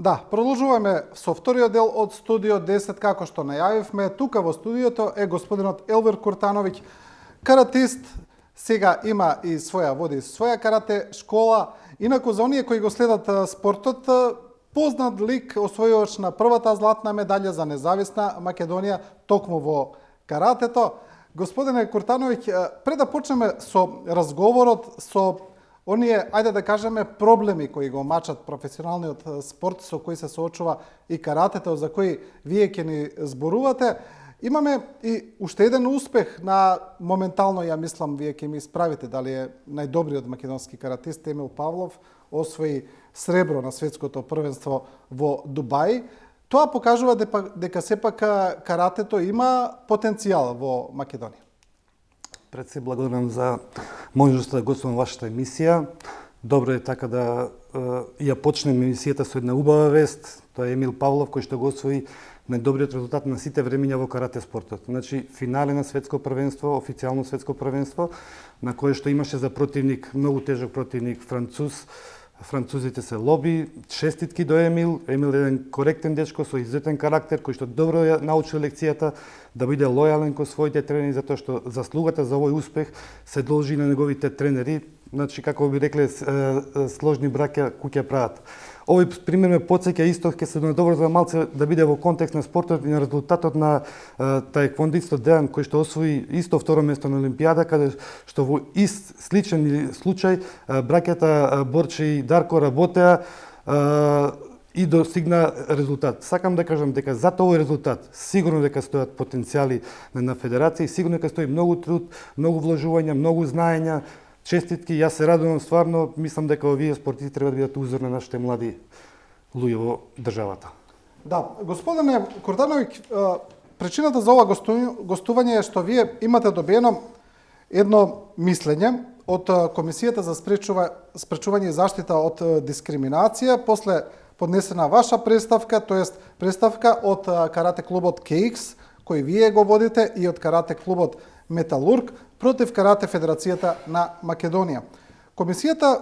Да, продолжуваме со вториот дел од Студио 10, како што најавивме. Тука во студиото е господинот Елвир Куртановиќ, каратист, сега има и води своја карате школа. Инаку за оние кои го следат спортот, познат лик, освојувач на првата златна медаља за независна Македонија токму во каратето. Господине Куртановиќ, пред да почнеме со разговорот, со оние, ајде да кажеме, проблеми кои го мачат професионалниот спорт со кои се соочува и каратето, за кои вие ќе ни зборувате, имаме и уште еден успех на моментално, ја мислам, вие ќе ми исправите дали е најдобриот македонски каратист Емил Павлов, освои сребро на светското првенство во Дубај. Тоа покажува дека сепак каратето има потенцијал во Македонија. Пред се благодарам за можноста да гостувам вашата емисија. Добро е така да ја почнем емисијата со една убава вест. Тоа е Емил Павлов, кој што го освои најдобриот резултат на сите времиња во карате спортот. Значи, финале на светско првенство, официјално светско првенство, на кое што имаше за противник, многу тежок противник, француз. Французите се лоби, честитки до Емил. Емил е еден коректен дечко со изуетен карактер, кој што добро ја научи лекцијата, да биде лојален кон своите тренери, затоа што заслугата за овој успех се должи на неговите тренери. Значи, како би рекле, сложни браќа куќа прават. Овој пример ме потсеќа исто, ќе се добро за малце да биде во контекст на спортот и на резултатот на таеквондистот Дејан, кој што освои исто второ место на Олимпијада, каде што во сличен случај браќата Борче и Дарко работеа и достигна резултат. Сакам да кажам дека за овој резултат сигурно дека стојат потенцијали на федерација, сигурно дека стои многу труд, многу вложувања, многу знаења. Честитки, јас се радувам стварно, мислам дека овие спортисти треба да бидат узор на нашите млади луѓе во државата. Да, господине Куртановиќ, причината за ова гостување е што вие имате добиено едно мислење од Комисијата за спречување и заштита од дискриминација, после поднесена ваша представка, тоест представка од карате клубот KX, кој вие го водите, и од карате клубот Металург против Карате Федерацијата на Македонија. Комисијата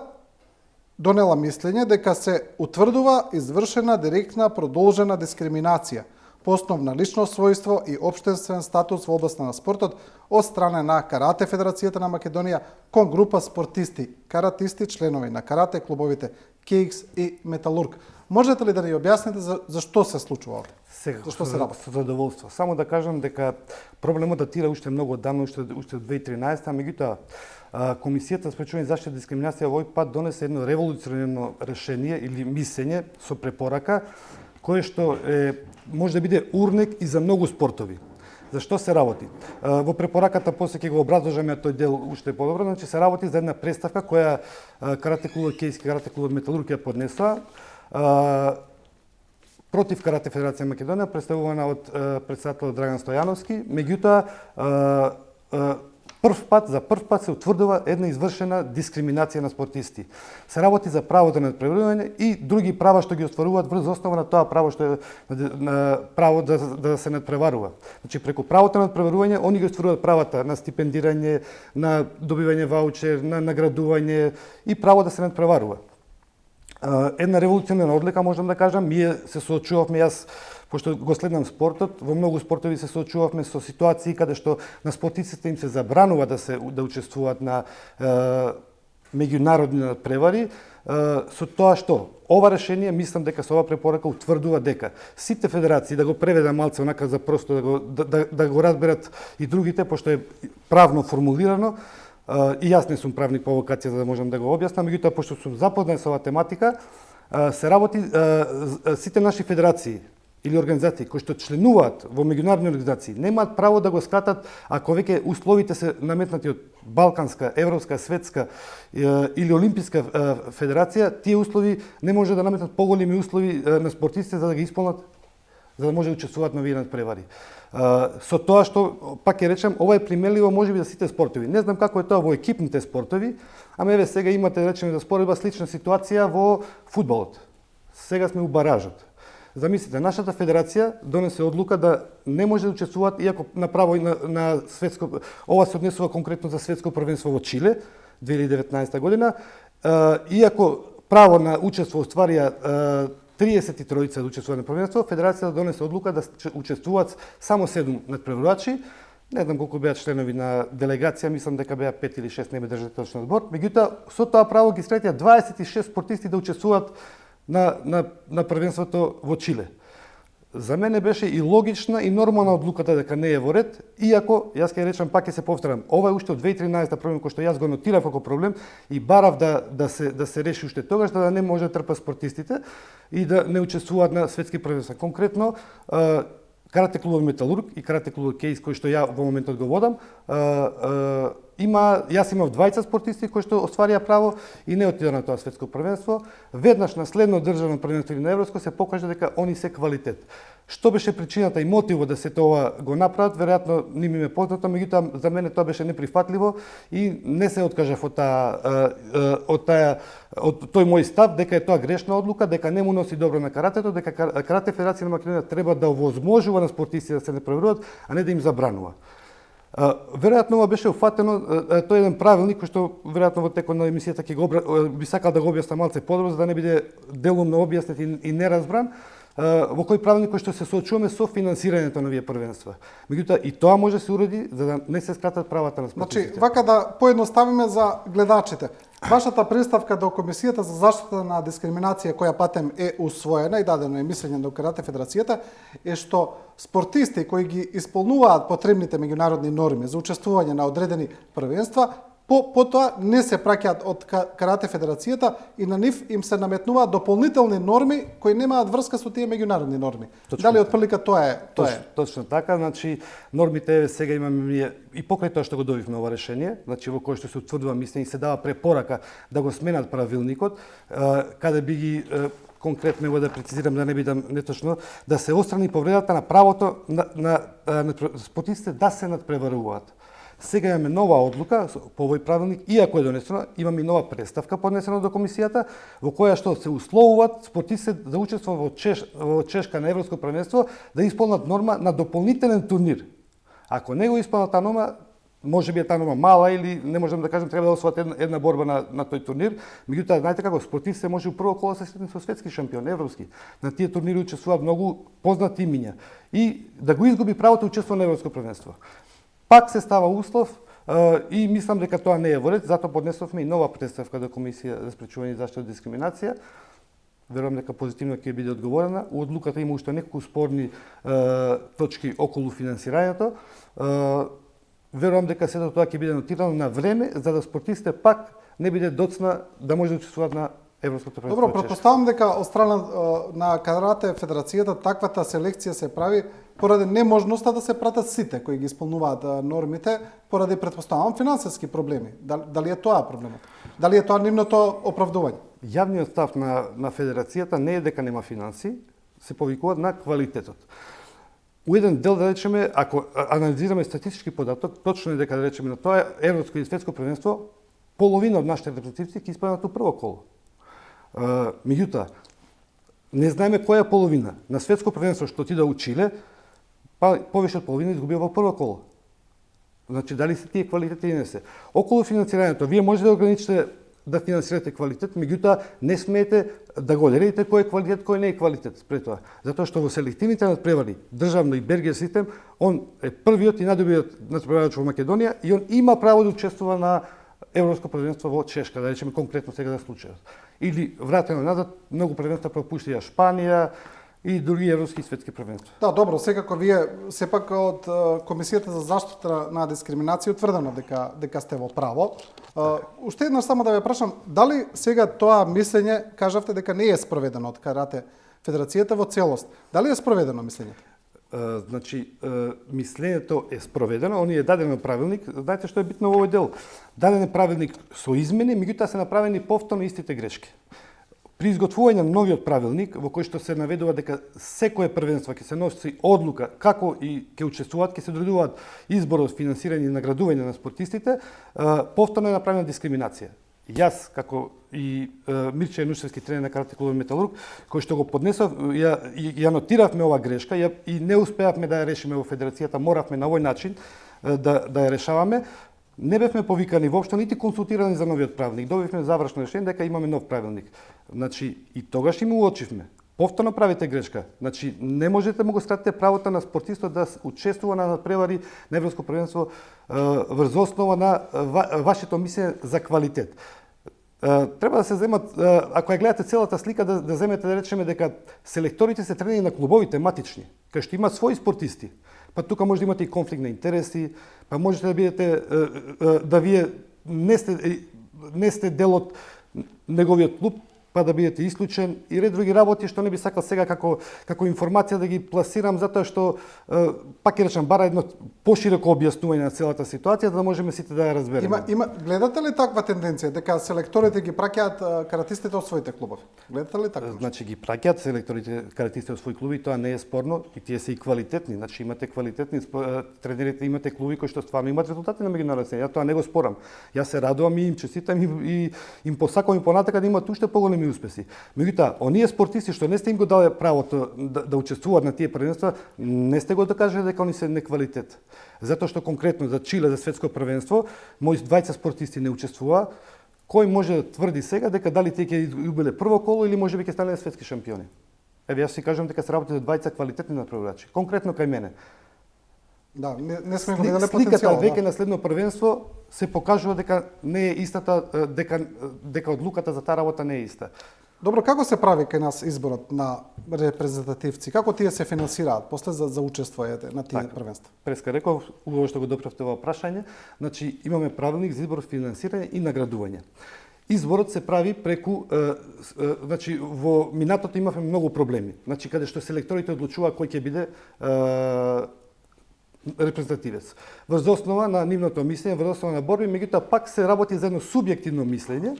донела мислење дека се утврдува извршена директна продолжена дискриминација по основ на лично својство и општествен статус во областа на спортот од страна на Карате Федерацијата на Македонија кон група спортисти, каратисти, членови на карате клубовите KX и Металург. Можете ли да ни објасните зашто се случува ова? Зашто се работи? Со задоволство. Само да кажам дека проблемот датира уште многу одамна, уште од 2013, меѓутоа Комисијата за спречување и заштита од дискриминација овој пат донесе едно револуционерно решение или мислење со препорака кое што може да биде урник и за многу спортови. Зашто се работи? Во препораката после ќе го образложиме тој дел уште подобро, значи се работи за една представка која карате клубот KX и карате клубот Металург ја поднесоа против Карате Федерација Македонија, представувана од председателот Драган Стојановски. Меѓутоа, за прв пат се утврдува една извршена дискриминација на спортисти. Се работи за правото на надпреварување и други права што ги остваруваат врз основа на тоа право што право да се надпреварува. Значи преку правото на надпреварување они ги остваруваат правата на стипендирање, на добивање ваучер, на наградување и право да се надпреварува. Една револуционерна одлика, можам да кажам. Ние се соочувавме, јас, пошто го следам спортот, во многу спортови се соочувавме со ситуации каде што на спортистите им се забранува да учествуваат на меѓународни надпревари, со тоа што ова решение, мислам дека со ова препорака утврдува дека сите федерации, да го преведам малце онака за просто да го разберат и другите, пошто е правно формулирано, и јас не сум правник по вокација за да можам да го објаснам, меѓутоа пошто сум запознат со оваа тематика, се работи сите наши федерации или организации кои што членуваат во меѓународни организации немаат право да го скратат ако веќе условите се наметнати од Балканска, Европска, Светска или Олимписка федерација, тие услови не може да наметнат поголеми услови на спортистите за да ги исполнат, за да може да учествуваат на овие надпревари. Со тоа што, пак ќе речем, ова е примеливо можеби за сите спортови. Не знам како е тоа во екипните спортови, ама еве сега имате, речеме, да спореба слична ситуација во фудбалот. Сега сме у баражот. Замислите, нашата федерација донесе одлука да не може да учествуваат, иако направо на светско, ова се однесува конкретно за светско првенство во Чиле 2019 година, иако право на учество остварија 33 да учествуваат на првенство, федерацијата донесе одлука да учествуваат само 7 надпреварувачи. Не знам колку беа членови на делегација, мислам дека беа 5 или 6, не ме држите точно одбор. Меѓутоа, со тоа право ги сретија 26 спортисти да учествуваат на првенството во Чиле. За мене беше и логична и нормална одлуката дека не е во ред, иако, јас ќе речам, пак ќе се повторам, ова е уште од 2013 проблем кој што јас го нотирав како проблем и барав да се реши уште тогаш, да не може да трпа спортистите и да не учествуваат на светски првенства. Конкретно, карате клубот Металург и карате клубот Кейс, кој што ја во моментот го водам, јас имав 20 спортисти кои што остварија право и не отида на тоа светско првенство. Веднаш на следно државно првенство или на европско се покажа дека они се квалитет. Што беше причината и мотивот да се тоа го направат, веројатно не ми е познато, меѓутоа за мене тоа беше неприфатливо и не се откажав од тој мој став дека е тоа грешна одлука, дека не му носи добро на каратето, дека Карате Федерација на Македонија треба да овозможува на спортисти да се напреваруваат, а не да им забранува. Веројатно ова беше уфатено, тој еден правилник кој што веројатно во текот на емисијата ќе би сакал да го објасна малце подробно за да не биде делумно објаснет и неразбран, во кој правилник кој што се соочуваме со финансирањето на овие првенства. Меѓутоа и тоа може да се уреди за да не се скратат правата на спортистите. Значи, вака да поедноставиме за гледачите. Вашата представка до Комисијата за заштита на дискриминација која патем е усвоена и дадено е мислење до Карате Федерацијата е што спортисти кои ги исполнуваат потребните меѓународни норми за учествување на одредени првенства потоа не се праќаат од Карате Федерацијата и на нив им се наметнуваат дополнителни норми кои немаат врска со тие меѓународни норми. Дали отприлика тоа е? Точно така, значи нормите сега имаме и покрај тоа што го добивме ова решение, значи во кој што се утврдува мислење и се дава препорака да го сменат правилникот, каде би ги конкретно го да прецизирам да не бидам неточно, да се отстрани повредата на правото на спортистите да се надпреваруваат. Сега имаме нова одлука по овој правилник, иако е донесено, имаме и нова представка поднесена до комисијата, во која што се условуваат спортистите да учествуваат во Чешка на европско првенство да исполнат норма на дополнителен турнир. Ако не го исполнат таа норма, може би е таа норма мала или не можам да кажам треба да освоат една борба на тој турнир, меѓутоа знаете како спортистите може у прво коло се сретне со светски шампион, европски. На тие турнири учествуваат многу познати имиња и да го изгуби правото да учествува на европско првенство. Пак се става услов и мислам дека тоа не е во ред, затоа поднесовме и нова представка до Комисија за спречување и заштита од дискриминација. Верувам дека позитивно ќе биде одговорена. У одлуката има уште неколку спорни точки околу финансирањето. Верувам дека сето тоа ќе биде нотирано на време за да спортистите пак не биде доцна да може да учествуваат на европското првенство. Добро, претпоставам дека од страна на Карате Федерацијата таквата селекција се прави поради неможноста да се пратат сите кои ги исполнуваат нормите, поради претпоставам финансиски проблеми. Дали е тоа проблемот? Дали е тоа нивното оправдување? Јавниот став на Федерацијата не е дека нема финанси, се повикуваат на квалитетот. У еден дел, да речеме, ако анализираме статистички податок, точно е дека да речеме на тоа европско и светско првенство, половина од нашите репрезентативци ќе испаднат у прво коло. Меѓутоа, не знаеме која е половина. На светско првенство што отида у Чиле, повеќе од половина изгубија во прво коло. Значи, дали се тие квалитети или не се? Околу финансирањето, вие можете да ограничите да финансирате квалитет, меѓутоа не смеете да го одредите кој е квалитет, кој не е квалитет пред тоа. Затоа што во селективните надпревари, државно и Бергер систем, он е првиот и најдобриот надпреварач во Македонија и он има право да учествува на европско првенство во Чешка, да речеме конкретно сега за случајот. Или вратено назад, многу првенства пропуштија Шпанија и други европски и светски првенства. Да, добро, секако вие сепак од Комисијата за заштита на дискриминација утврдено дека сте во право. Уште еднаш само да ве прашам, дали сега тоа мислење кажавте дека не е спроведено од Карате Федерацијата во целост? Дали е спроведено мислењето? Значи, мислењето е спроведено, он е даден правилник, знаете што е битно во овој дел. Даден е правилник со измени, меѓутоа се направени повторно истите грешки. При изготвување на новиот правилник, во кој што се наведува дека секое првенство ќе се носи одлука како и ќе учествуваат, ќе се одредуваат изборот, финансирање и наградување на спортистите, повторно е направена дискриминација. Јас, како и Мирче Янушевски, тренер на карате клубот Металург, кој што го поднесов, ја нотиравме ова грешка и не успеавме да ја решиме во Федерацијата, моравме на овој начин да ја решаваме. Не бевме повикани воопшто, нити консултирани за новиот правилник. Добивме завршно решение дека имаме нов правилник. Значи, и тогаш им уочивме повторно правите грешка. Значи не можете да му го скратите правото на спортистот да учествува на надпревари на Европско првенство врз основа на вашето мислење за квалитет. Треба да се земат, ако ја гледате целата слика, да земете да речеме дека селекторите се тренирани на клубовите матични, кај што имаат своји спортисти. Па тука може да имате и конфликт на интереси, па можете да бидете да вие не сте дел од неговиот клуб, па да бидете исклучен и ред други работи што не би сакал сега како информација да ги пласирам, затоа што пак ќе речам бара едно пошироко објаснување на целата ситуација да можеме сите да ја разбереме. Гледате ли таква тенденција дека селекторите ги праќаат каратистите од своите клубови? Гледате ли така? Значи ги праќаат селекторите каратисти од своји клуби, тоа не е спорно и тие се и квалитетни. Значи имате квалитетни тренерите, имате клуби кои што стварно имаат резултати на меѓународна сцена. Ја тоа не го спорам. Јас се радувам и им честитам и им посакувам и понатака да имаат уште поголеми успеси. Меѓутоа, оние спортисти што не сте им го дале правото да учествуваат на тие првенства, не сте го докажале дека они се неквалитет. Затоа што конкретно за Чиле за светско првенство, мои 20 спортисти не учествуваа. Кој може да тврди сега дека дали тие ќе изгубиле прво коло или можеби ќе станале светски шампиони? Еве јас си кажам дека се работи за 20 квалитетни надпреварачи. Конкретно кај мене. Да, не сме го виделе потенцијал. Сликата веќе на следно првенство се покажува дека не е истата, дека одлуката за таа работа не е иста. Добро, како се прави кај нас изборот на репрезентативци? Како тие се финансираат после за учествување на тие првенства? Преска реков, убаво што го доправте ова прашање, значи имаме правилник за избор, финансирање и наградување. Изборот се прави преку значи во минатото имавме многу проблеми. Значи каде што селекторите одлучува кој ќе биде репрезентативец. Врз основа на нивното мислење, врз основа на борби, меѓутоа пак се работи за едно субјективно мислење.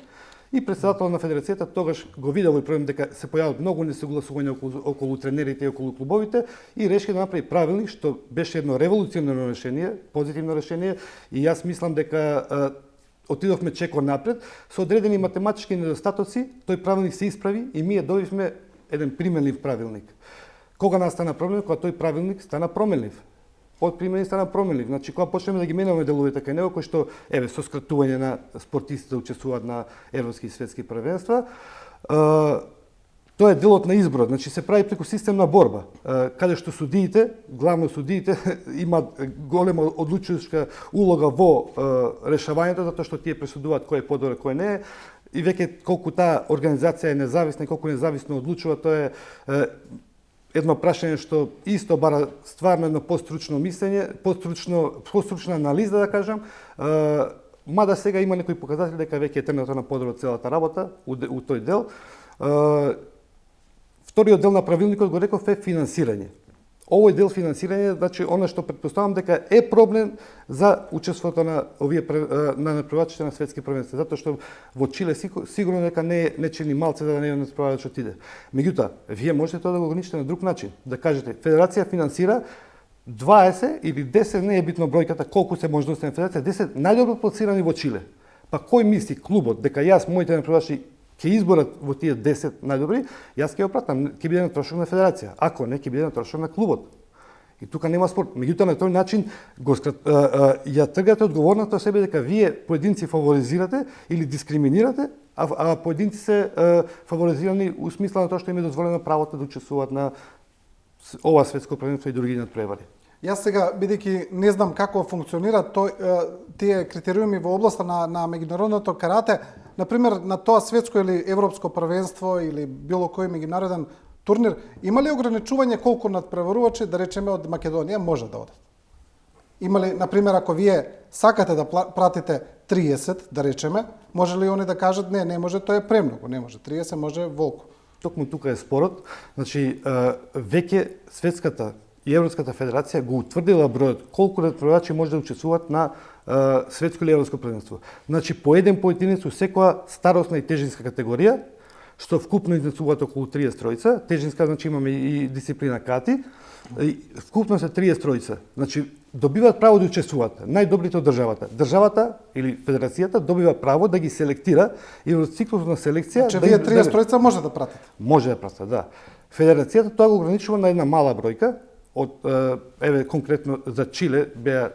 И председател на федерацијата тогаш го виде овој проблем дека се појават многу несогласувања околу тренерите и околу клубовите и реши да направи правилник што беше едно револуционарно решение, позитивно решение и јас мислам дека отидовме чеко напред со одредени математички недостатоци, тој правилник се исправи и ние добивме еден применлив правилник. Кога настана проблем? Кога тој правилник стана променлив. Од примени стана променлив. Значи, кога почнеме да ги менуваме деловите кај него, кои што, еве, со скратување на спортистите да учествуваат на европски и светски првенства, тоа е делот на изборот. Значи, се прави преку системна борба, каде што судиите, главно судиите, имаат голема одлучувачка улога во решавањето, затоа што тие пресудуваат кој е подобро, кој не е. И веќе колку таа организација е независна и колку независно одлучува, тоа е едно прашање што исто бара стварно едно постручно мислење, постручна анализа, да кажам, мада сега има некои показатели дека веќе е тренато на подобро целата работа у тој дел. Вториот дел на правилникот го реков е финансирање. Овој дел финансирање, значи она што претпоставам дека е проблем за учеството на овие на надпреварачите на светски првенства, затоа што во Чиле сигурно дека не чини малце да не надпреварач отиде. Меѓутоа, вие можете тоа да го ограничите на друг начин, да кажете федерација финансира 20 или 10, не е битно бројката колку се може да остане федерација, 10 најдобро пласирани во Чиле. Па кој мисли клубот дека јас моите надпреварачи ќе изборат во тие 10 најдобри, јас ќе го пратам, ќе биде на трошок на федерација. Ако не, ќе биде на трошок на клубот. И тука нема спор. Меѓутоа на тој начин ја тргате одговорноста од себе дека вие поединци фаворизирате или дискриминирате, а поединци се фаворизирани у смисла на тоа што им е дозволено правото да учествуваат на ова светско првенство и други надпревари. Јас сега, бидејќи не знам како функционира тие критериуми во областа на меѓународното карате, например, на тоа светско или европско првенство или било кој меѓународен турнир, има ли ограничување колку надпреварувачи, да речеме, од Македонија може да одат? Има ли, например, ако вие сакате да пратите 30, да речеме, може ли они да кажат не може, тоа е премногу, не може, 30 може волку? Токму тука е спорот, значи веќе светската и Европската федерација го утврдила бројот колку надпреварачи може да учествуваат на светско или европско првенство. Значи по еден поединец у секоја старосна и тежинска категорија, што вкупно изнесуваат околу 30 тројца, тежинска значи имаме и дисциплина кати, и вкупно се 30 тројца. Значи добиваат право да учествуваат најдобрите од државата. Државата или федерацијата добива право да ги селектира и во циклус на селекција значи вие 30 тројца може да пратите. Може да пратите, да. Федерацијата тоа го ограничува на една мала бројка, од еве конкретно за Чиле беа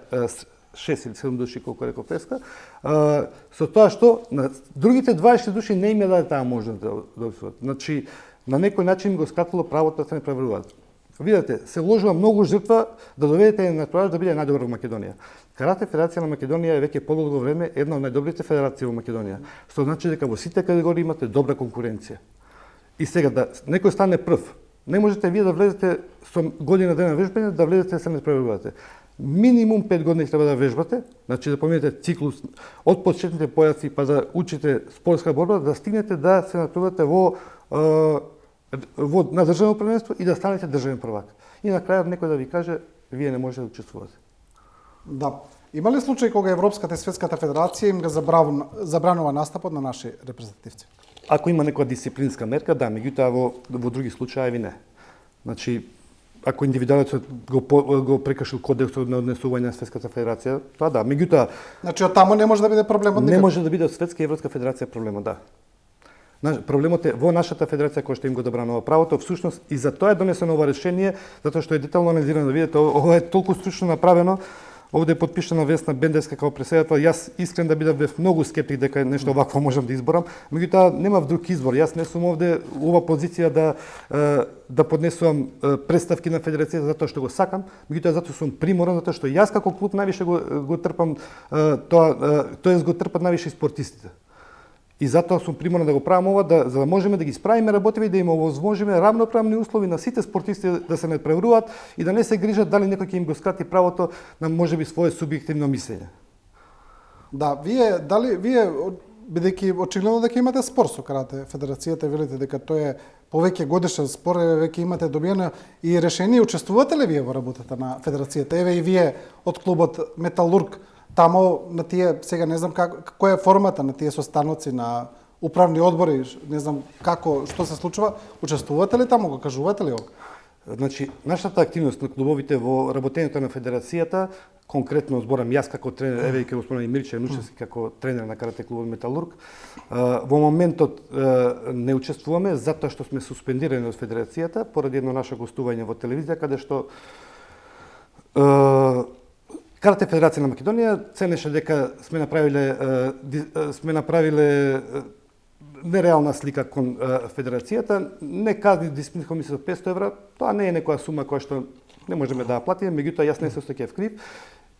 6 или 7 души, колку реков преска, со тоа што на другите 20 души не им ја даде таа можност да учествуваат. Значи, на некој начин го скратило правото да се не превруваат. Видете, се вложува многу жртва да доведете еден натпреварач да биде најдобар во Македонија. Карате Федерација на Македонија е веќе подолго време една од најдобрите федерации во Македонија, што значи дека во сите категории имате добра конкуренција. И сега да некој стане прв, не можете вие да влезете со година дена вежбање да влезете да се надпреварувате. Минимум 5 години треба да вежбате, значи да поминете циклус од почетните појаци па да учите спортска борба, да стигнете да се надпреварувате на државно првенство и да станете државен првак. И на крајот некој да ви каже, вие не можете да учествувате. Да. Има ли случај кога Европската и Светската федерација им го забранува настапот на наши репрезентативци? Ако има некоја дисциплинска мерка, да, меѓутоа во други случаи не. Значи, ако индивидуалецот го прекршил кодексот на однесување на Светската федерација, тоа да, меѓутоа Значи од таму не може да биде проблемот никако? не може да биде од Светска и Европска федерација проблемот, да. Проблемот е во нашата федерација која што им го забранува правото, всушност и за тоа е донесено ова решение, затоа што е детално анализирано, да видите, ова е толку стручно направено. Овде е подпишана Весна Бендевска како претседател. Јас искрен да бидам многу скептик дека нешто вакво можам да изборам, меѓутоа немав друг избор. Јас не сум овде ова позиција да поднесувам представки на федерацијата затоа што го сакам, меѓутоа затоа сум приморан затоа што јас како клуб највише го трпам тоа го трпат највише спортистите. И затоа сум приморан да го правам ова, за да можеме да ги справиме работите и да им овозможиме равноправни услови на сите спортисти да се надпреваруваат и да не се грижат дали некој ќе им го скрати правото на можеби свое субјективно мислење. Да, вие бидејќи очигледно дека имате спор со Карате Федерацијата, велите дека тој е повеќе годишен спор, веќе имате добиено и решение, учествувате ли вие во работата на Федерацијата? Еве и вие од клубот Металург, тамо на тие, сега не знам која е формата на тие состаноци на управни одбори, не знам што се случува, учествувате ли тамо, го кажувате ли ова? Значи, нашата активност на клубовите во работењето на федерацијата, конкретно зборам јас како тренер, еве и ке господин Мирче Нучевски како тренер на карате клубот Металург, во моментот не учествуваме затоа што сме суспендирани од федерацијата поради едно наше гостување во телевизија каде што Карате Федерација на Македонија ценеше дека сме направиле нереална слика кон федерацијата, не казни дисциплинска комисија за 500 евра, тоа не е некоја сума која што не можеме да ја платиме, меѓутоа јас не се осеќав крив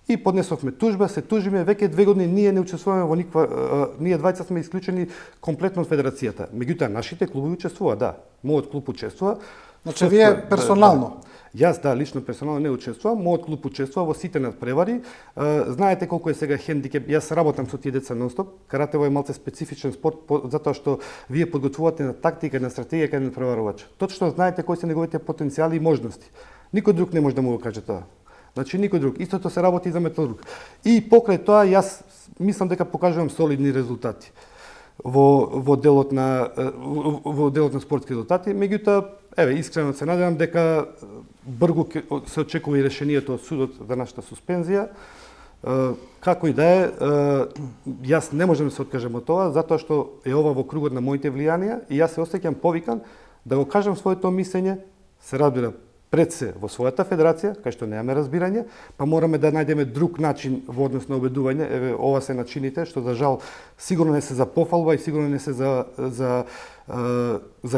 и поднесовме тужба, се тужиме, веќе 2 години ние не учествуваме во никаква, ние двајца сме исклучени комплетно од федерацијата. Меѓутоа нашите клубови учествуваат, да. Мојот клуб учествува. Значи вие персонално? Јас лично персонално не учествувам, мојот клуб учествува во сите надпревари. Знаете колку е сега хендикеп, јас работам со тие деца нонстоп. Каратево е малце специфичен спорт затоа што вие подготвувате на тактика, на стратегија кај надпреварувач. Точно знаете кои се неговите потенцијали и можности. Никој друг не може да му го каже тоа. Значи никој друг. Истото се работи и за Металург. И покрај тоа јас мислам дека покажувам солидни резултати во делот на спортски резултати, меѓутоа еве искрено се надевам дека брзо се очекува и решението од судот за нашата суспензија. Како и да е, јас не можам да се откажам од тоа затоа што е ова во кругот на моите влијанија и јас се осеќам повикан да го кажам своето мислење, се разбира пред се во својата федерација, кај што немаме разбирање, па мораме да најдеме друг начин во однос на убедување. Еве, ова се начините, што за жал сигурно не се за пофалба и сигурно не се за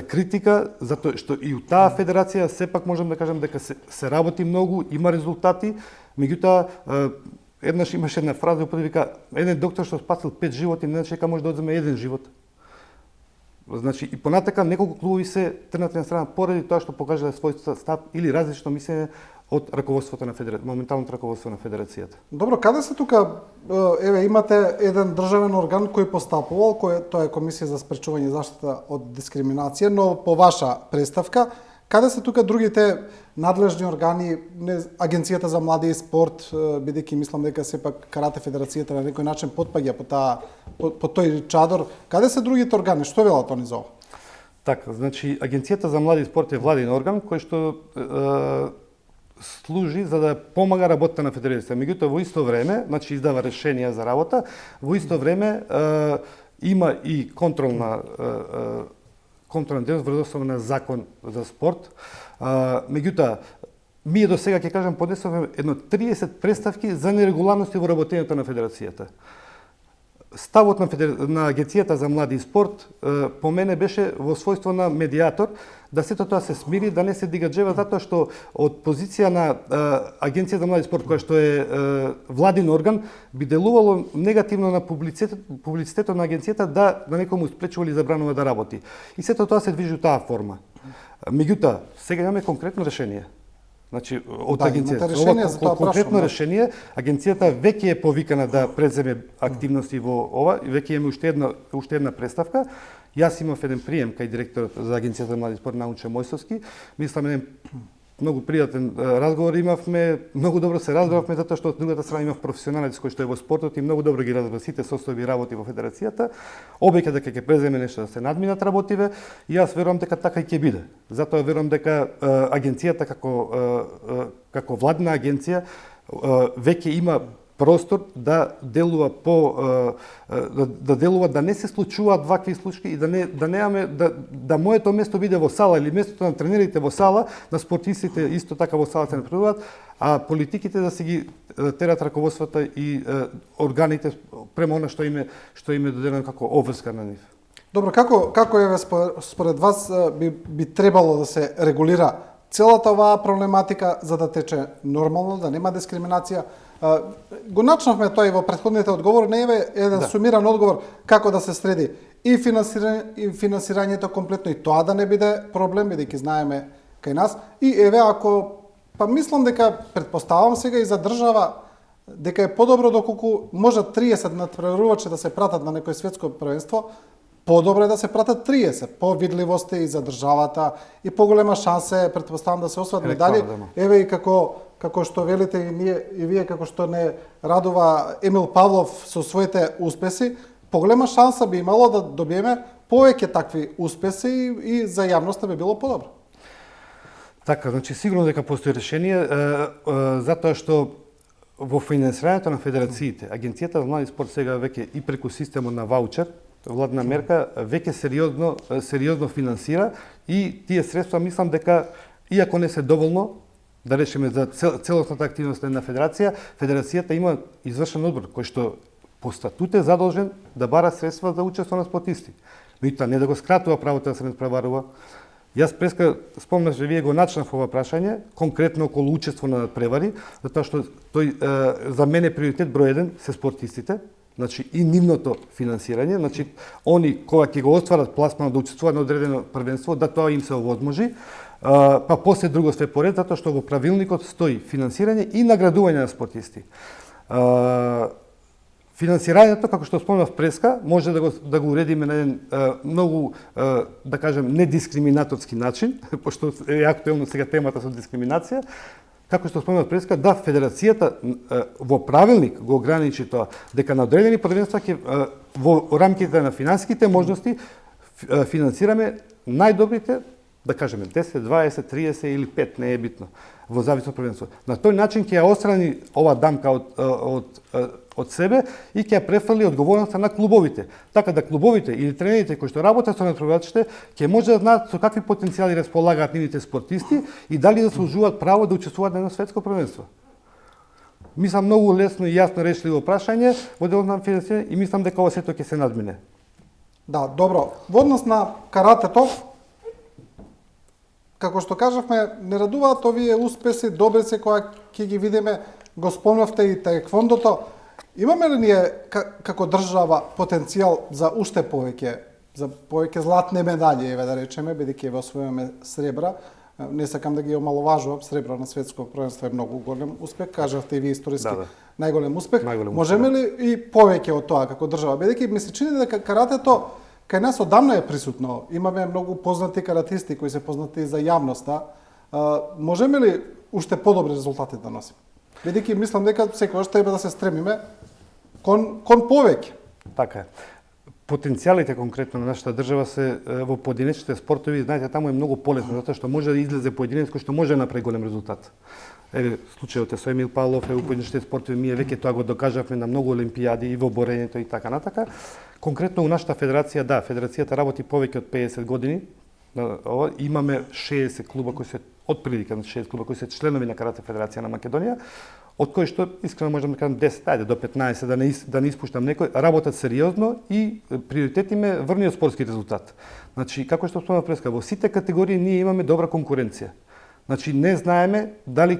критика, затоа што и у таа федерација сепак можам да кажам дека се работи многу, има резултати, меѓутоа еднаш имаше една фраза употреби вика еден доктор што спасил 5 животи, не значи дека може да одземе еден живот. Значи и понатака неколку клубови се трнати на страна поради тоа што покажале својот став или различно мислење од раководството на моменталното раководство на федерацијата. Добро, каде се тука еве имате еден државен орган кој постапувал, тоа е Комисија за спречување и заштита од дискриминација, но по ваша представка, каде се тука другите надлежни органи, Агенцијата за млади и спорт, бидејќи мислам дека сепак Карате Федерацијата на некој начин потпаѓа по тој чадор, каде се другите органи, што велат они за ова? Така, значи Агенцијата за млади и спорт е владин орган кој што служи за да помага работата на федерацијата. Меѓутоа во исто време, значи издава решенија за работа, во исто време има и контролна дейност врз основа на закон за спорт. Меѓутоа, ние до сега ќе кажам поднесовме едно 30 представки за нерегуларности во работењето на федерацијата. ставот на Агенцијата за млади и спорт по мене беше во својство на медиатор, да сето тоа се смири, да не се дига джеба, затоа што од позиција на Агенција за млади и спорт, која што е владин орган, би делувало негативно на публицитетот на агенцијата да некому спречува или забранува да работи. И сето тоа се движи во таа форма. Меѓутоа, сега имаме конкретно решение. Значи, од агенцијата, ова конкретно решение, агенцијата веќе е повикана да преземе активности во ова, и веќе имаме уште една представка. Јас имав еден прием кај директорот за агенцијата за млади и спорт Науче Мојсовски. Мислам еден многу пријатен разговор имавме, многу добро се разбравме затоа што од другата страна имав професионалец кој што е во спортот и многу добро ги разбра сите состојби работи во федерацијата. Обеќе дека ќе преземе нешто да се надминат работиве и јас верувам дека така и ќе биде. Затоа верувам дека агенцијата како владна агенција веќе има простор да делува да не се случуваат вакви случаи и да немаме да моето место биде во сала или местото на тренерите во сала, на спортистите исто така во сала се напредуваат, а политиките да се ги терат раководствата и органите према она што им е доделено како обврска на нив. Добро, како е според вас би требало да се регулира целата оваа проблематика за да тече нормално, да нема дискриминација? Го начнавме тоа и во претходните одговори, не е еден сумиран одговор како да се среди и финансирањето комплетно и тоа да не биде проблем, бидејќи знаеме кај нас. И еве ако, мислам дека претпоставам сега и за држава, дека е подобро доколку може 30 натпреварувачи да се пратат на некој светско првенство, подобро е да се пратат 30, по видливост и за државата и поголема шанса е, претпоставам, да се освојат медали. Еве и како што велите и вие, како што не радува Емил Павлов со своите успеси, поголема шанса би имало да добиеме повеќе такви успеси и за јавноста би било подобро. Така, значи сигурно дека постои решение, затоа што во финансирањето на федерациите, Агенцијата за млади спорт сега веќе и преку системот на ваучер, владна мерка, веќе сериозно финансира и тие средства мислам дека, иако не се доволно, да речеме за целосната активност на федерацијата има извршен одбор кој што по статут е задолжен да бара средства за учество на спортисти. Меѓутоа не да го скратува правото да се надпреварува. Јас преска спомнав че вие го начнав ова прашање конкретно околу учество на надпревари, затоа што тој за мене приоритет број 1 се спортистите. Значи и нивното финансирање, значи они кога ќе го остварат пласман да учествуваат на одредено првенство, да тоа им се овозможи, па после друго све поред, затоа што во правилникот стои финансирање и наградување на спортисти. Финансирањето, како што спомнав преска, може да го уредиме на еден многу, да кажем, недискриминаторски начин, пошто е актуелно сега темата со дискриминација. Како што спомнав преска, да, федерацијата во правилник го ограничи тоа, дека на одредени првенства ќе во рамките на финансиските можности финансираме најдобрите, да кажеме 10, 20, 30 или 5, не е битно, во зависно првенство. На тој начин ќе ја острани ова дамка од себе и ќе ја префрли одговорноста на клубовите. Така да клубовите или тренерите кои што работат со надпреварувачите ќе може да знаат со какви потенцијали располагаат нивните спортисти и дали заслужуваат право да учествуваат на едно светско првенство. Мислам многу лесно и јасно решливо прашање во делот на финансирање и мислам дека ова сето ќе се надмине. Да, добро. Во однос на каратето, како што кажавме, не радуваат овие успеси, добри се кога ќе ги видиме, го спомнавте и таеквондото. Имаме ли ние како држава потенцијал за уште повеќе златни медали, еве да речеме, бидејќи ја освојуваме сребра? Не сакам да ги омаловажувам, сребро на светско првенство е многу голем успех, кажавте и ви историски најголем успех. Можеме ли и повеќе од тоа како држава? Бидејќи ми се чини дека каратето кај нас одамна е присутно. Имаме многу познати каратисти кои се познати за јавноста. Можеме ли уште подобри резултати да носиме? Бидејќи мислам дека секогаш треба да се стремиме кон повеќе. Така е. Потенцијалите конкретно на нашата држава се во поединечните спортови, знаете, таму е многу полесно, затоа што може да излезе поединец кој што може да направи голем резултат. Еве, случајот е со Емил Павлов, во поединечните спортови, ние веќе тоа го докажавме на многу олимпијади и во борењето и така натака. Конкретно у нашата федерација, да, федерацијата работи повеќе од 50 години. Имаме 60 клуба кои се отприлика на 60 клуба кои се членови на Карате федерација на Македонија. од кои што искрено можам да кажам 10, ајде до 15, да не испуштам некој, работат сериозно и приоритет им е врниот спортски резултат. Значи, како што спомнав преска, во сите категории ние имаме добра конкуренција. Значи, не знаеме дали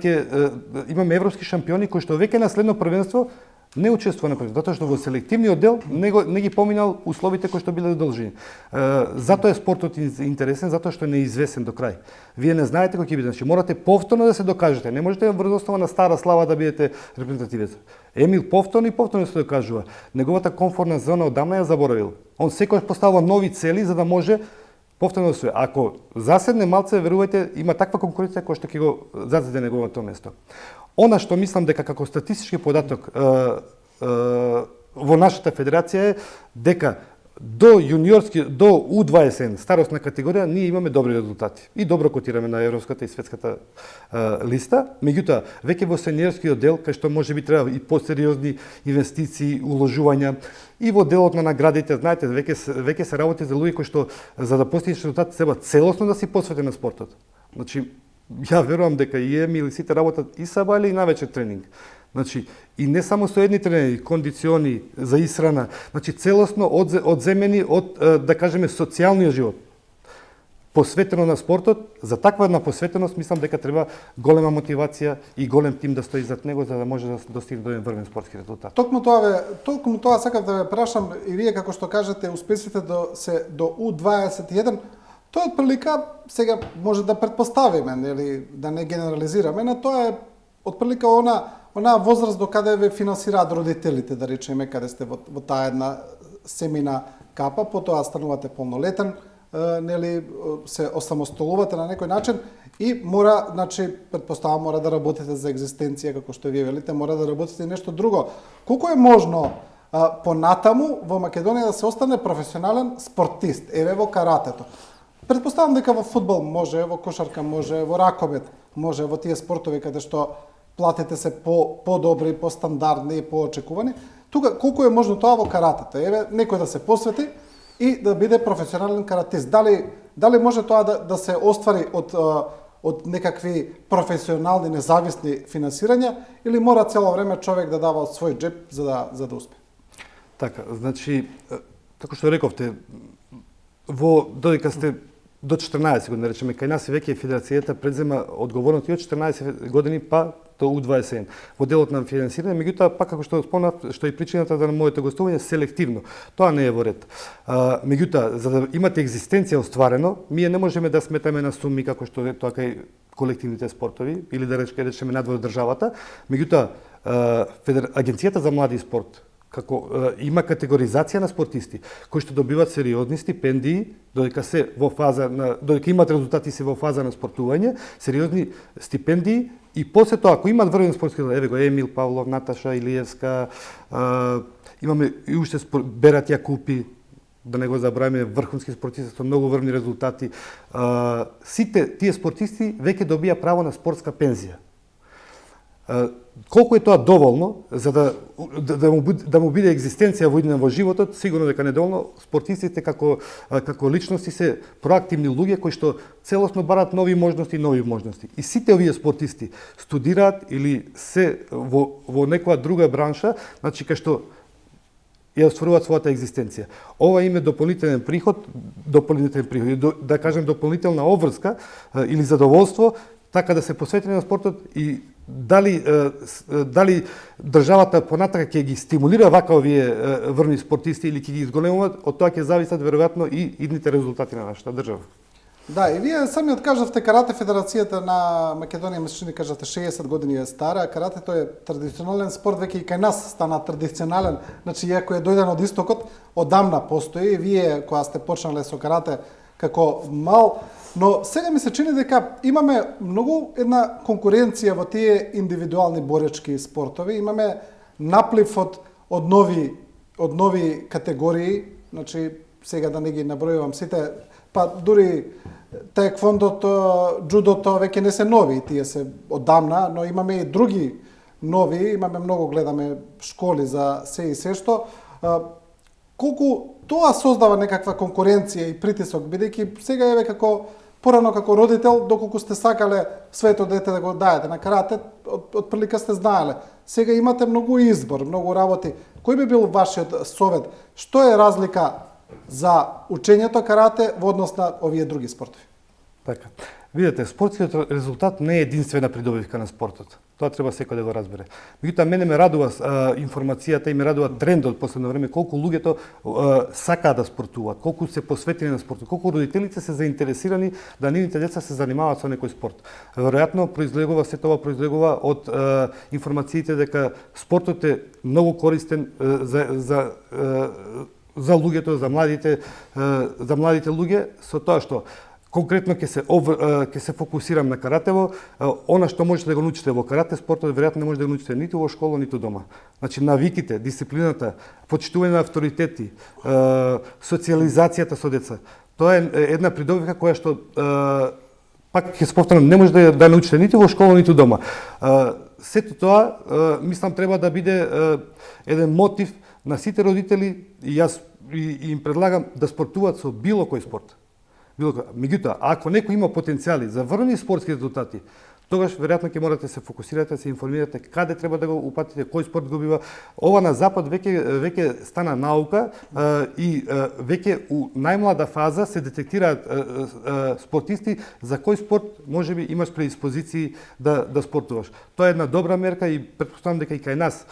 имаме европски шампиони кои што веќе на следно првенство не учествува на првенство, затоа што во селективниот дел не ги поминал условите кои што биле задолжени. Затоа е спортот интересен, затоа што е неизвестен до крај. Вие не знаете кој ќе биде, значи морате повторно да се докажете. Не можете врз основа на стара слава да бидете репрезентативец. Емил повторно се докажува. Неговата комфортна зона одамна ја заборавил. Он секогаш поставува нови цели за да може повторно да се. Ако заседне малце, верувајте, има таква конкуренција која што ќе го зазеде неговото место. Она што мислам дека како статистички податок во нашата федерација е дека до U20 старосна категорија ние имаме добри резултати и добро котираме на европската и светската листа. Меѓутоа, веќе во сениорскиот дел, кај што можеби треба и посериозни инвестиции, уложувања, и во делот на наградите, знаете, веќе се работи за луѓе кои што за да постигнеш резултат треба целосно да си посветен на спортот. Значи, ја верувам дека и Емил и сите работат и сабајле и навечер тренинг. Значи, и не само со едни тренери, кондициони, за исрана, значи целосно одземени од, да кажеме, социјалниот живот. Посветено на спортот, за таква една посветеност мислам дека треба голема мотивација и голем тим да стои зад него за да може да достигне до еден врвен спортски резултат. Токму тоа сакав да ве прашам и вие како што кажете успесите до U21. Тоа од прилика, сега може да предпоставиме, нели, да не генерализираме, но тоа е од прилика она возраст до каде ве финансираат родителите, да речеме, каде сте во таа една семина капа, потоа станувате полнолетен, нели, се осамостолувате на некој начин и мора, значи, предпоставам, мора да работите за екзистенција, како што вие велите, мора да работите и нешто друго. Колку е можно понатаму во Македонија да се остане професионален спортист, еве во каратето? Предпоставам дека во фудбал може, во кошарка може, во ракомет може, во тие спортови каде што платите се по-добри, по-стандардни и по-очекувани. Тука колку е можно тоа во каратето? Еве некој да се посвети и да биде професионален каратист. Дали може тоа да се оствари од некакви професионални независни финансирања или мора цело време човек да дава од свој џеп за да успе? Така, значи, како што рековте, додека сте до 14 години, речеме, кај нас веќе федерацијата презема одговорност и од 14 години па до U20. Во делот на финансирање, меѓутоа, пак како што спомнав, што и причината за моето гостување селективно. Тоа не е во ред. Меѓутоа, за да имате екзистенција остварено, ние не можеме да сметаме на суми како што е тоа кај колективните спортови или да речеме надвор државата. Меѓутоа, Агенцијата за млади и спорт како има категоризација на спортисти кои што добиваат сериозни стипендии додека додека имаат резултати се во фаза на спортување, сериозни стипендии и после тоа ако имаат врвен спортски резултат, еве го Емил Павлов, Наташа Илиевска, имаме и уште Берат Јакупи, да не го забравиме, врхунски спортисти со многу врвни резултати. Сите тие спортисти веќе добија право на спортска пензија. Колку е тоа доволно за да му биде екзистенција во животот, сигурно дека недоволно. Спортистите како личности се проактивни луѓе кои што целосно барат нови можности. И сите овие спортисти студираат или се во некоја друга бранша, значи кај што ја остваруваат својата екзистенција. Ова им е дополнителен приход, да кажем дополнителна обврска или задоволство, така да се посветени на спортот и дали државата понатака ќе ги стимулира вака овие врвни спортисти или ќе ги изголемуваат, од тоа ќе зависат веројатно и идните резултати на нашата држава. Да, и вие самиот кажавте карате федерацијата на Македонија, мислам кажавте 60 години е стара, каратето е традиционален спорт, веќе и кај нас стана традиционален, значи иако е дојден од истокот, одамна постои, вие кога сте почнале со карате како мал, но сега ми се чини дека имаме многу една конкуренција во тие индивидуални боречки спортови, имаме наплив од нови категории, значи сега да не ги набројувам сите, па дури таеквондото, џудото веќе не се нови, тие се одамна, но имаме и други нови, имаме многу, гледаме школи за се и се што. Колку тоа создава некаква конкуренција и притисок, бидејќи сега еве како порано како родител, доколку сте сакале своето дете да го даете на карате, од прилика сте знаеле. Сега имате многу избор, многу работи. Кој би бил вашиот совет? Што е разлика за учењето карате во однос на овие други спортови? Така. Видете, спортскиот резултат не е единствена придобивка на спортот. Тоа треба секој да го разбере. Меѓутоа, мене ме радува информацијата и ме радува трендот последно време, колку луѓето сакаат да спортуваат, колку се посветени на спортот, колку родителите се заинтересирани да нивните деца се занимаваат со некој спорт. Веројатно се тоа произлегува од информациите дека спортот е многу користен за луѓето, за младите луѓе, со тоа што конкретно ќе се фокусирам на каратево, она што можете да го научите во карате спортот веројатно не може да го научите ниту во школа, ниту дома. Значи навиките, дисциплината, почитување на авторитети, социализацијата со деца. Тоа е една придобивка која што пак ќе се повторам, не може да научите ниту во школа, ниту дома. Сето тоа мислам треба да биде еден мотив на сите родители и јас им предлагам да спортуваат со било кој спорт. Меѓутоа, ако некој има потенцијали за врвни спортски резултати, тогаш веројатно ќе морате да се фокусирате, да се информирате каде треба да го упатите, кој спорт го бива. Ова на запад веќе стана наука и веќе у најмлада фаза се детектираат спортисти за кој спорт можеби имаш предиспозиции да спортуваш. Тоа е една добра мерка и претпоставам дека и кај нас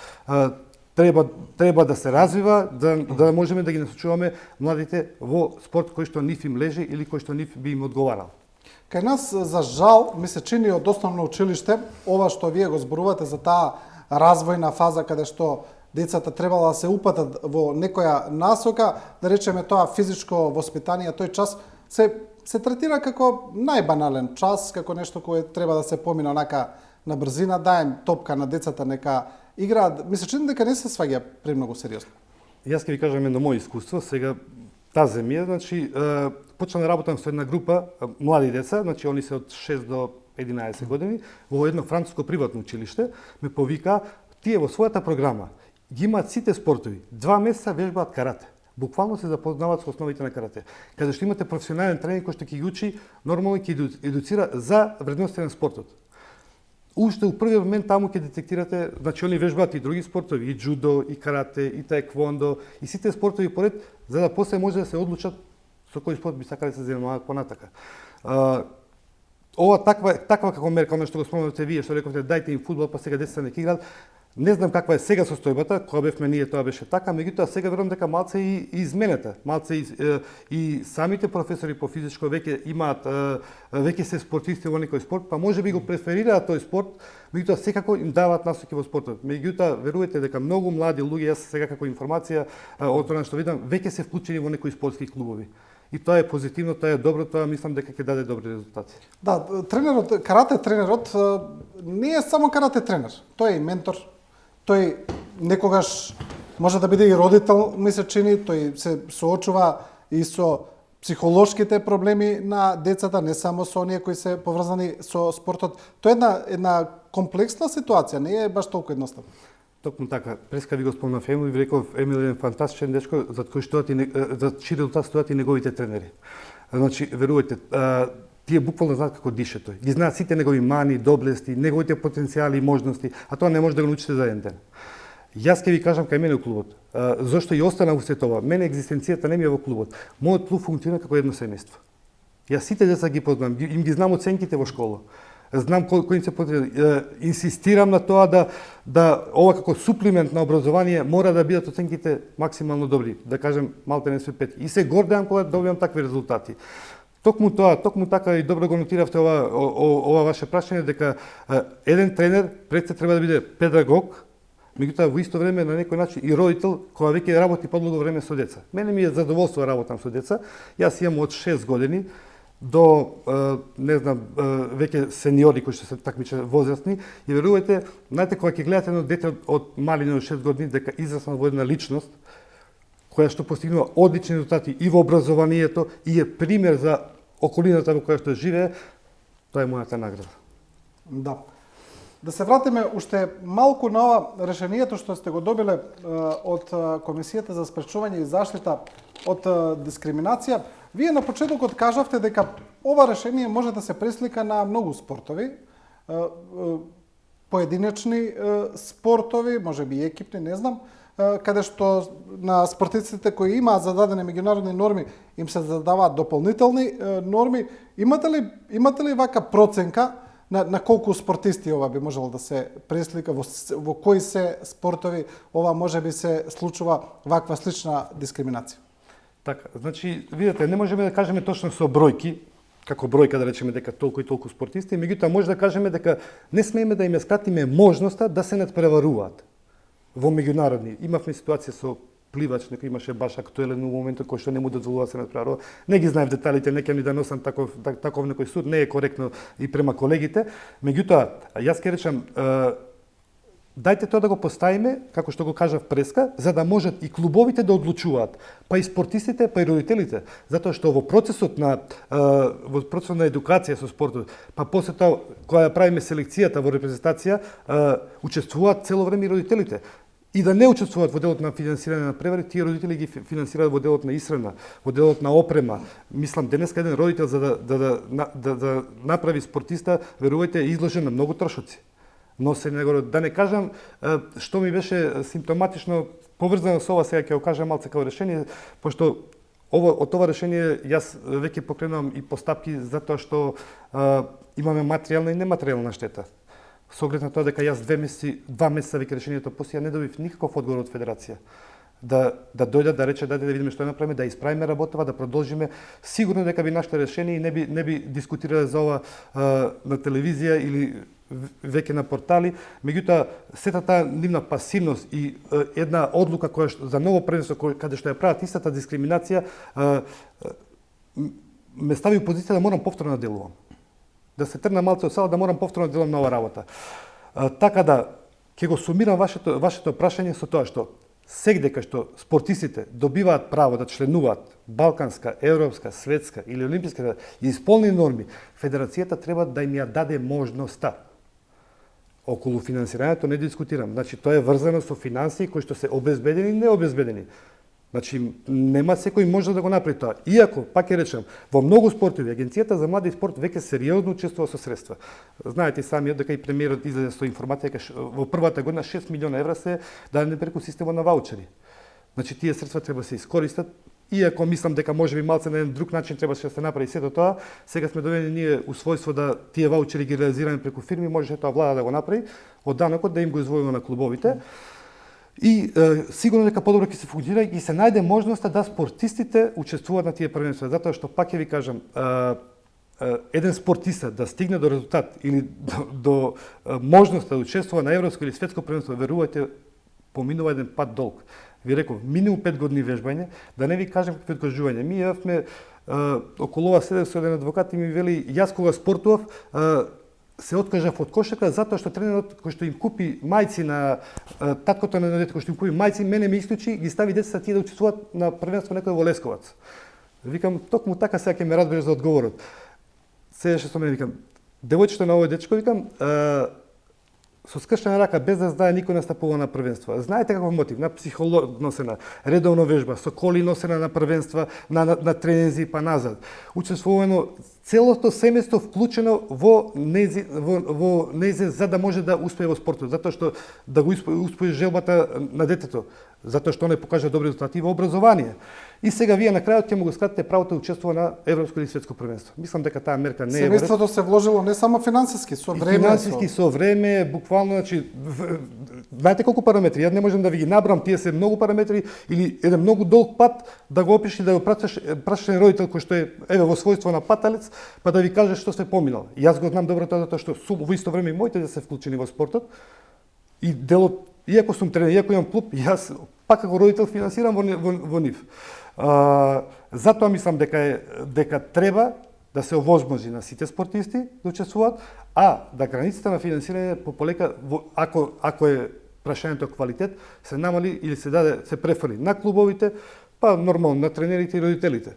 треба да се развива, да можеме да ги насочуваме младите во спорт кој што нив им лежи или кој што нив би им одговарал. Кај нас, за жал, ми се чини од основно училиште, ова што вие го зборувате за таа развојна фаза каде што децата требало да се упатат во некоја насока, да речеме тоа физичко воспитание, тој час се третира како најбанален час, како нешто кое треба да се помина онака на брзина, даем топка на децата нека играат. Ми се чини дека не се сваѓа премногу сериозно. Јас ќе ви кажам едно моје искуство, сега тази ми е, значи почнав да работам со една група млади деца, значи они се од 6 до 11 години, во едно француско приватно училиште, ме повика, тие во својата програма ги имаат сите спортови, 2 месеца вежбаат карате. Буквално се запознаваат со основите на карате. Каде што имате професионален тренинг кој што ќе ги учи, нормално ќе едуцира за вредности на спортот. Уште у првиот момент таму ќе детектирате, значи они вежбаат и други спортови, и џудо, и карате, и таеквондо, и сите спортови поред, за да после може да се одлучат со кој спорт би сакале да се занимаваат понатака. Ова таква како мерка, оно што го спомнавте вие, што рековте дајте им фудбал, па сега децата нека играат. Не знам каква е сега состојбата, кога бевме ние тоа беше така, меѓутоа сега верувам дека малце и изменета. Малце и самите професори по физичко веќе имаат веќе се спортисти во некој спорт, па може би го преферираат тој спорт, меѓутоа секако им даваат насоки во спортот. Меѓутоа верувате дека многу млади луѓе, јас сега како информација од тоа што видам, веќе се вклучени во некои спортски клубови. И тоа е позитивно, тоа е добро, тоа мислам дека ќе даде добри резултати. Да, карате тренерот не е само карате тренер, тој е и ментор. Тој некогаш може да биде и родител, ми се чини, тој се соочува и со психолошките проблеми на децата, не само со оние кои се поврзани со спортот. Тоа е една комплексна ситуација, не е баш толку едноставно. Токму така, преска ви го спомнав Емил и ви реков, Емил е фантастичен дечко, за чиј резултат стојат и неговите тренери. Значи, верувајте, тие буквално знаат како дише тој. Ги знаат сите негови мани, доблести, неговите потенцијали и можности, а тоа не може да го научите за еден ден. Јас ќе ви кажам кај мене у клубот, зошто и останав во сето ова. Мене екзистенцијата не ми е во клубот. Мојот клуб функционира како едно семејство. Јас сите деца ги познам, им ги знам оценките во школа. Знам кој се потребни. Инсистирам на тоа да ова како суплимент на образование мора да бидат оценките максимално добри, да кажем малте не се петки. И се гордеам кога добивам такви резултати. Токму така и добро го нотиравте ова ваше прашање дека еден тренер пред се треба да биде педагог, меѓутоа во исто време на некој начин и родител кога веќе работи подолго време со деца. Мене ми е задоволство да работам со деца. Јас имам од 6 години до не знам веќе сениори кои што се такмиче возрастни и верувајте, знаете кога ќе гледате едно дете од малина од 6 години дека израсна во една личност која што постигнува одлични резултати и во образованието и е пример за околината во која што живее, тоа е мојата награда. Да. Да се вратиме уште малку на ова решението што сте го добиле од Комисијата за спречување и заштита од дискриминација. Вие на почетокот кажавте дека ова решение може да се преслика на многу спортови, поединечни спортови, може би и екипни, не знам, каде што на спортистите кои имаат зададени меѓународни норми им се задаваат дополнителни норми. Имате ли вака проценка на колку спортисти ова би можело да се преслика, во кои се спортови ова може би се случува ваква слична дискриминација? Така, значи, видите, не можеме да кажеме точно со бројки, како бројка да речеме дека толку и толку спортисти, меѓутоа може да кажеме дека не смееме да им скратиме можноста да се надпреваруваат во меѓународни. Имавме ситуација со пливач, некој имаше баш актуелен во моментот кој што не му дозволува да се надпреварува. Не ги знаев деталите, не ќе ми да носам таков некој суд, не е коректно и према колегите. Меѓутоа, јас ќе речам, дајте тоа да го поставиме, како што го кажав преска, за да можат и клубовите да одлучуваат, па и спортистите, па и родителите, затоа што во процесот на едукација со спортот, па после тоа кога правиме селекцијата во репрезентација, учествуваат цело време и родителите. И да не учествуваат во делот на финансирање на превари, тие родители ги финансираат во делот на исхрана, во делот на опрема. Мислам, денеска еден родител за да направи спортиста, верувајте, е изложен на многу трошоци. Носење на да не кажам што ми беше симптоматично поврзано со ова, сега ќе го кажам малце како решение, пошто од ова решение јас веќе покренувам и постапки затоа што имаме материјална и нематеријална штета. Со оглед на тоа дека јас 2 месеца веќе решението посија не добив никаков одговор од федерација. Да дојдат да рече да видиме што направиме, да исправиме работава, да продолжиме. Сигурно дека би нашите решение и не би дискутирале за ова на телевизија или веќе на портали, меѓутоа сета таа нивна пасивност и една одлука која за ново првенство каде што ја прават истата дискриминација ме стави у позиција да морам повторно да делувам. Да се тргна малце од сала, да морам повторно да делам нова работа. Така да ќе го сумирам вашето прашање со тоа што сегдека што спортистите добиваат право да членуваат балканска, европска, светска или олимписка и исполнени норми, федерацијата треба да им ја даде можноста. Околу финансирањето не дискутирам. Значи, тоа е врзано со финансии кои што се обезбедени и необезбедени. Значи, нема секој може да го направи тоа. Иако, пак ќе речем, во многу спортови, Агенцијата за млади спорт веќе сериозно учествува со средства. Знаете сами дека и премиерот излезе со информација дека во првата година 6 милиона евра се дадени преку системот на ваучери. Значи, тие средства треба да се искористат. Иако мислам дека можеби малце на еден друг начин требаше да се направи сето тоа, сега сме доведени ние у својство да тие ваучери ги реализираме преку фирми, можеше тоа влада да го направи, од данокот да им го извојува на клубовите. И сигурно дека подобро ќе се функционира и се најде можноста да спортистите учествуваат на тие првенства, затоа што пак ќе ви кажам, еден спортиста да стигне до резултат или до можноста да учествува на европско или светско првенство, верувајте, поминува еден пат долг. Ви реков, минимум 5 години вежбање, да не ви кажем какви откажувања. Ми имавме околу ова седев со еден адвокат и ми вели, јас кога спортував, се откажав од кошарка затоа што тренерот кој што им купи мајци на таткото на дете кој што им купи мајци, мене ме исклучи, ги стави децата тие да учествуваат на првенство некој во Лесковац. Викам, токму така сега ќе ме разбереш за одговорот. Седеше со мене, викам, девојчето на овој дечко, викам, со скршена рака, без да знае никој настапува на првенства. Знаете каков мотив? На психолог носена, редовно вежба, со коли носена на првенства, на тренинзи па назад. Учествувано целото семејство вклучено во нејзин за да може да успее во спортот, затоа што да го успее желбата на детето, затоа што не покажа добри резултати во образование. И сега вие на крајот ќе му го скратите правото да учествува на европско или светско првенство. Мислам дека таа мерка не е семејството се вложило не само финансиски, со време, финансиски со време, буквално, значи знаете колку параметри, ја не можам да ви ги набрам, тие се многу параметри или еден многу долг пат да го опишеш и да го прашаш родител кој што е во својство на паталец, па да ви каже што се поминал. Јас го знам добро тоа затоа што во исто време и моите да се вклучени во спортот и делот, иако сум тренер, иако имам клуб, јас пак како родител финансирам во нив. Затоа мислам дека треба да се овозможи на сите спортисти да учествуваат, а да границите на финансирање полека, ако е прашањето квалитет, се намали или се префрли на клубовите, па нормално на тренерите и родителите.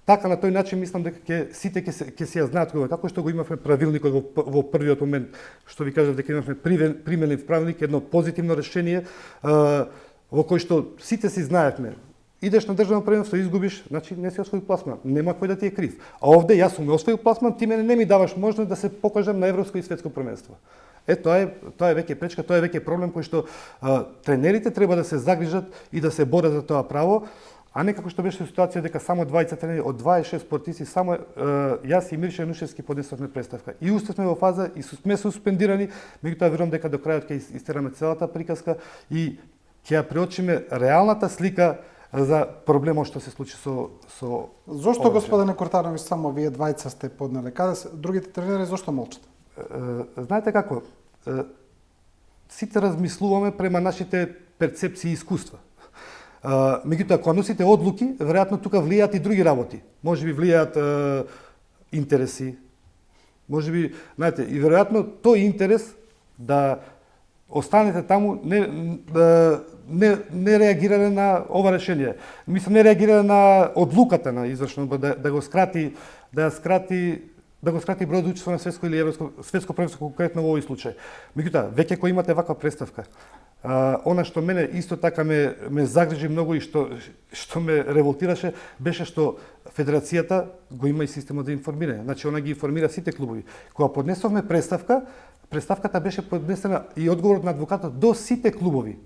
Така на тој начин мислам дека сите ќе се ја знаат како што го имавме правилникот во првиот момент, што ви кажав дека имавме применлив правилник, едно позитивно решение во кој што сите си знаевме идеш на државно првенство, изгубиш, значи не си освоил пласман. Нема кој да ти е крив. А овде јас сум освоил пласман, ти мене не ми даваш можност да се покажам на европско и светско првенство. Тоа е веќе пречка, тоа е веќе проблем кој што тренерите треба да се загрижат и да се борат за тоа право, а не како што беше ситуација дека само 20 тренери од 26 спортисти, само јас и Мирче Нушевски поднесовме представка. И успевме во фаза и сме суспендирани, меѓутоа верувам дека до крајот ќе истераме целата приказка и ќе ја преочиме реалната слика за проблемот што се случи со Зошто, господине Куртановиќ, само вие двајца сте поднеле? Каде се другите тренери, зошто молчат? Знаете како? Сите размислуваме према нашите перцепции и искуства. Меѓутоа, кога носите одлуки, веројатно тука влијаат и други работи. Може би влијаат интереси, може би, знаете, и веројатно тој интерес да останете таму не реагирале на ова решение. Мислам, не реагирале на одлуката на извршно да го скрати бројот учество на светско или светско првенство конкретно во овој случај. Меѓутоа, веќе кој имате ваква представка, она што мене исто така ме загрижи многу и што ме револтираше беше што федерацијата го има и системот за информирање. Значи она ги информира сите клубови. Кога поднесовме представката беше поднесена и одговорот на адвокатот до сите клубови.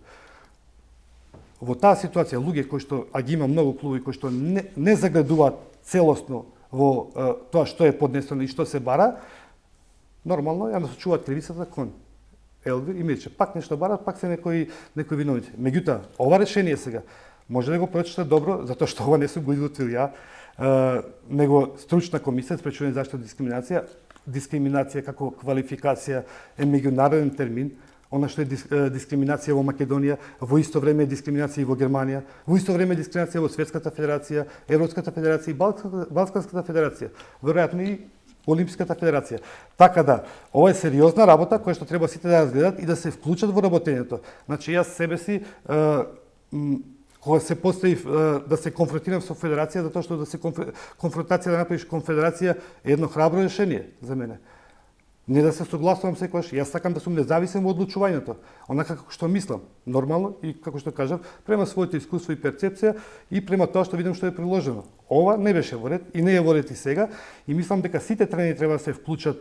Во таа ситуација луѓе кои што ги има многу клубови кои што не загледуваат целосно во тоа што е поднесено и што се бара, нормално ја насочуваат кривицата кон Елвир и Мирче. Пак нешто барат, пак се некои виновници. Меѓутоа, ова решение сега може да го прочитате добро, затоа што ова не сум го изготвил ја, него стручна комисија спречување заштита од дискриминација. Дискриминација како квалификација е меѓународен термин. Она што е дискриминација во Македонија, во исто време е дискриминација и во Германија, во исто време е дискриминација во Светската федерација, Европската федерација и Балканската федерација, веројатно и Олимписката федерација. Така да, ова е сериозна работа која што треба сите да разгледат и да се вклучат во работењето. Значи јас себе си кога се поставив да се конфронтирам со федерација, затоа што да се конфронтација да направиш конфедерација е едно храбро решение за мене. Не да се согласувам секогаш, јас сакам да сум независен во одлучувањето, онака како што мислам, нормално и како што кажав, према своето искуство и перцепција и према тоа што видам што е приложено. Ова не беше во ред и не е во ред и сега и мислам дека сите тренери треба да се вклучат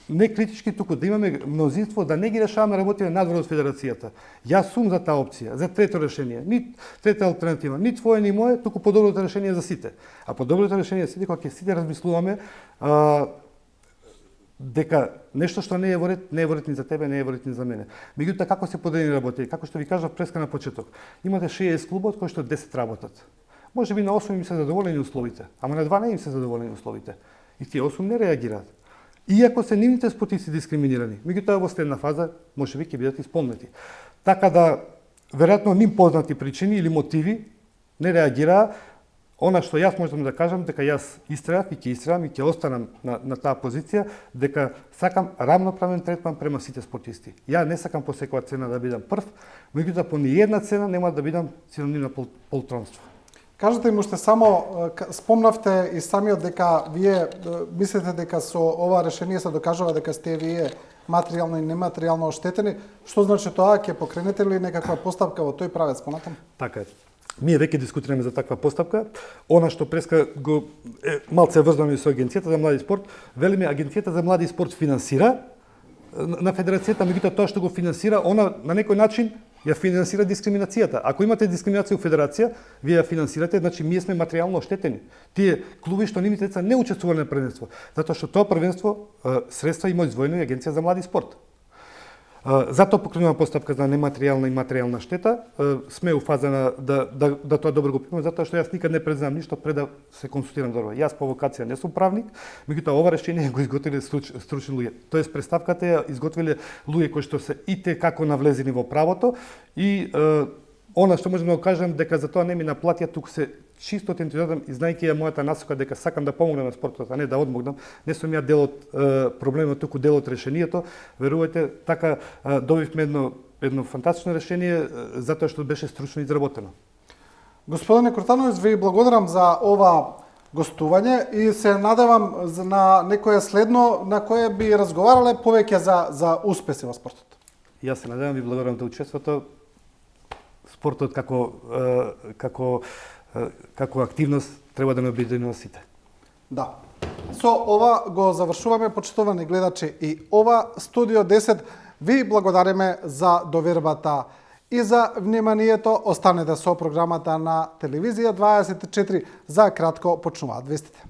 не критички, туку да имаме мнозинство, да не ги решаваме работите надвор од федерацијата. Јас сум за таа опција, за трето решение, ни трета алтернатива, ни твое ни мое, туку подоброто решение за сите. А подоброто решение за сите кога ќе сите размислуваме дека нешто што не е во ред ни за тебе, не е во ред ни за мене. Меѓутоа, како се поделени работи? Како што ви кажав преска на почеток, имате 60 клубот кои што 10 работат. Може би на 8 им се задоволени условите, ама на 2 не им се задоволени условите. И тие 8 не реагираат. Иако се нивните спортисти дискриминирани, меѓутоа во следна фаза можеби ќе бидат исполнети. Така да, веројатно ним познати причини или мотиви не реагираа. Она што јас можам да кажам, дека јас истрајав и ќе истрајам и ќе останам на таа позиција, дека сакам рамноправен третман према сите спортисти. Ја не сакам по секоја цена да бидам прв, меѓутоа по ниедна цена нема да бидам синоним на полтронство. Кажете ми уште само, спомнавте и самиот дека вие мислите дека со ова решение се докажува дека сте вие материјално и нематеријално оштетени. Што значи тоа? Ќе покренете ли некаква постапка во тој правец понатаму? Така е. Ние веќе дискутираме за таква постапка. Она што преска го малце врзано со Агенцијата за млади спорт, велиме Агенцијата за млади спорт финансира на федерацијата, меѓутоа тоа што го финансира, она на некој начин ја финансира дискриминацијата. Ако имате дискриминација во федерација, вие ја финансирате, значи ние сме материјално оштетени. Тие клуби што нивните деца не учествувале на првенство, затоа што тоа првенство средства има издвоено и Агенција за млади спорт. Затоа покренува постапка за нематеријална и материјална штета. Сме у фаза на да тоа добро го примам, затоа што јас никад не признам ништо пред да се консултирам добро. Јас по вокација не сум правник, меѓутоа ова решение го изготвиле стручни луѓе. Тоест представката ја изготвиле луѓе кои што се ите како навлезени во правото и она што можам да го кажам дека за тоа не ми наплатија, туку се чисто ентузијазам и знајќи ја мојата насока дека сакам да помогнам на спортот, а не да одмогнам. Не сум ја дел од проблемот, туку дел од решението. Верувајте, така добивме едно фантастично решение затоа што беше стручно изработено. Господине Куртановиќ, ви благодарам за ова гостување и се надевам на некое следно на кое би разговарале повеќе за успеси во спортот. Јас се надевам, ви благодарам за учеството. спортот како активност треба да ме обединува сите. Да. Со ова го завршуваме, почитувани гледачи, и ова Студио 10. Ви благодариме за довербата и за вниманието. Останете со програмата на Телевизија 24 за кратко почнуваат вестите.